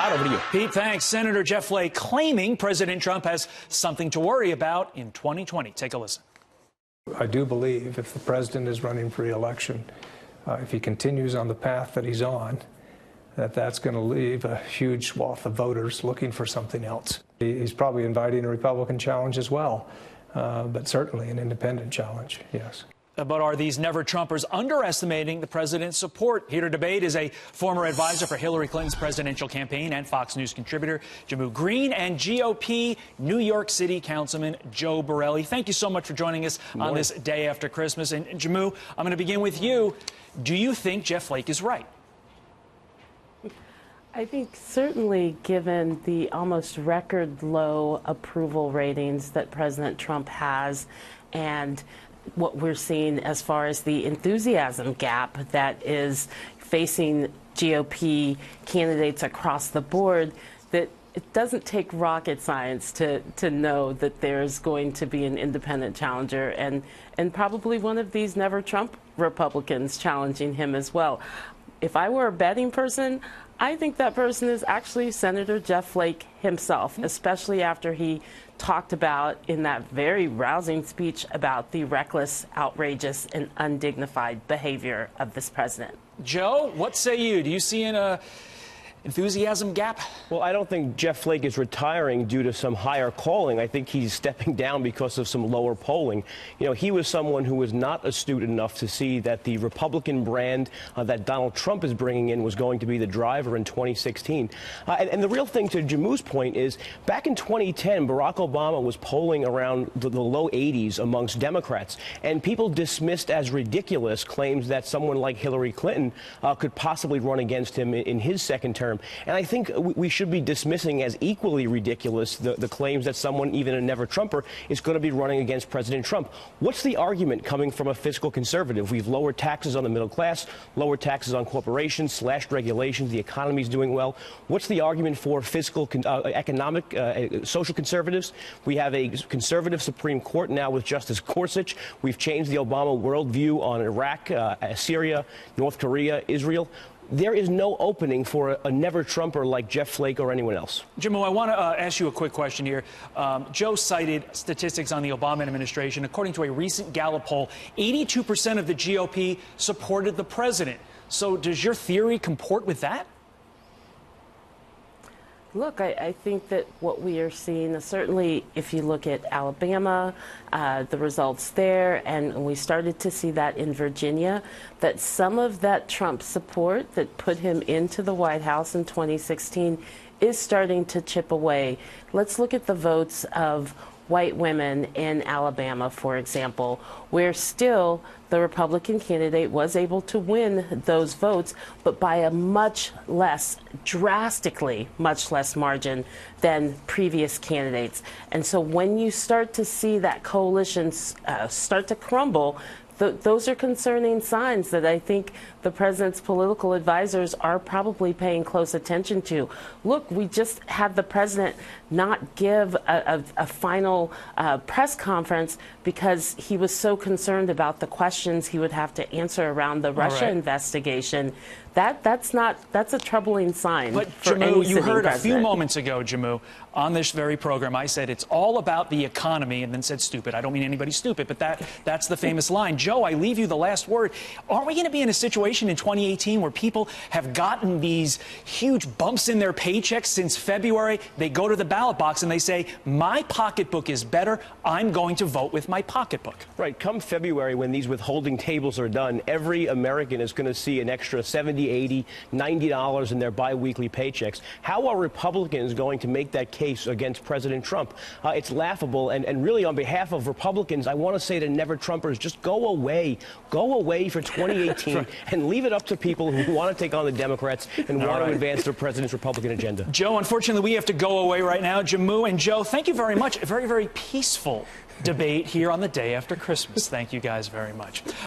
Scott, over to you. Pete, thanks. Senator Jeff Flake claiming President Trump has something to worry about in 2020. Take a listen. I do believe if the president is running for re-election, if he continues on the path that he's on, that's going to leave a huge swath of voters looking for something else. He's probably inviting a Republican challenge as well, but certainly an independent challenge, yes. But are these never-Trumpers underestimating the president's support? Here to debate is a former advisor for Hillary Clinton's presidential campaign and Fox News contributor, Jimmu Green, and GOP New York City Councilman Joe Borelli. Thank you so much for joining us on this day after Christmas. And Jimmu, I'm going to begin with you. Do you think Jeff Flake is right? I think certainly given the almost record low approval ratings that President Trump has and what we're seeing as far as the enthusiasm gap that is facing GOP candidates across the board, that it doesn't take rocket science to know that there's going to be an independent challenger and probably one of these never-Trump Republicans challenging him as well. If I were a betting person, I think that person is actually Senator Jeff Flake himself, especially after he talked about in that very rousing speech about the reckless, outrageous, and undignified behavior of this president. Joe, what say you? Do you see an enthusiasm gap? Well, I don't think Jeff Flake is retiring due to some higher calling. I think he's stepping down because of some lower polling. You know, he was someone who was not astute enough to see that the Republican brand that Donald Trump is bringing in was going to be the driver in 2016. And the real thing, to Jimmu's point, is back in 2010, Barack Obama was polling around the low 80s amongst Democrats, and people dismissed as ridiculous claims that someone like Hillary Clinton could possibly run against him in his second term. And I think we should be dismissing as equally ridiculous the claims that someone, even a never-Trumper, is going to be running against President Trump. What's the argument coming from a fiscal conservative? We've lowered taxes on the middle class, lowered taxes on corporations, slashed regulations, the economy's doing well. What's the argument for fiscal, economic, social conservatives? We have a conservative Supreme Court now with Justice Gorsuch. We've changed the Obama worldview on Iraq, Syria, North Korea, Israel. There is no opening for a never-Trumper like Jeff Flake or anyone else. Jimmo, I want to ask you a quick question here. Joe cited statistics on the Obama administration. According to a recent Gallup poll, 82% of the GOP supported the president. So does your theory comport with that? Look, I think that what we are seeing, certainly if you look at Alabama, the results there, and we started to see that in Virginia, that some of that Trump support that put him into the White House in 2016 is starting to chip away. Let's look at the votes of white women in Alabama, for example, where still the Republican candidate was able to win those votes, but by a much less, drastically much less margin than previous candidates. And so when you start to see that coalition start to crumble, those are concerning signs that I think the president's political advisors are probably paying close attention to. Look, we just had the president not give a final press conference because he was so concerned about the questions he would have to answer around the Russia investigation. That's a troubling sign. But for Jimmu, any you heard president. a few moments ago, Jimmu, on this very program, I said it's all about the economy, and then said stupid. I don't mean anybody stupid, but that's the famous line. Joe, I leave you the last word. Aren't we going to be in a situation in 2018 where people have gotten these huge bumps in their paychecks since February? They go to the ballot box and they say, my pocketbook is better. I'm going to vote with my pocketbook. Right. Come February, when these withholding tables are done, every American is going to see an extra $70, $80, $90 in their biweekly paychecks. How are Republicans going to make that case against President Trump? It's laughable. And really, on behalf of Republicans, I want to say to never-Trumpers, just go away. Go away for 2018 and leave it up to people who want to take on the Democrats and want to advance their president's Republican agenda. Joe, unfortunately, we have to go away right now. Jimmu and Joe, thank you very much. A very, very peaceful debate here on the day after Christmas. Thank you guys very much.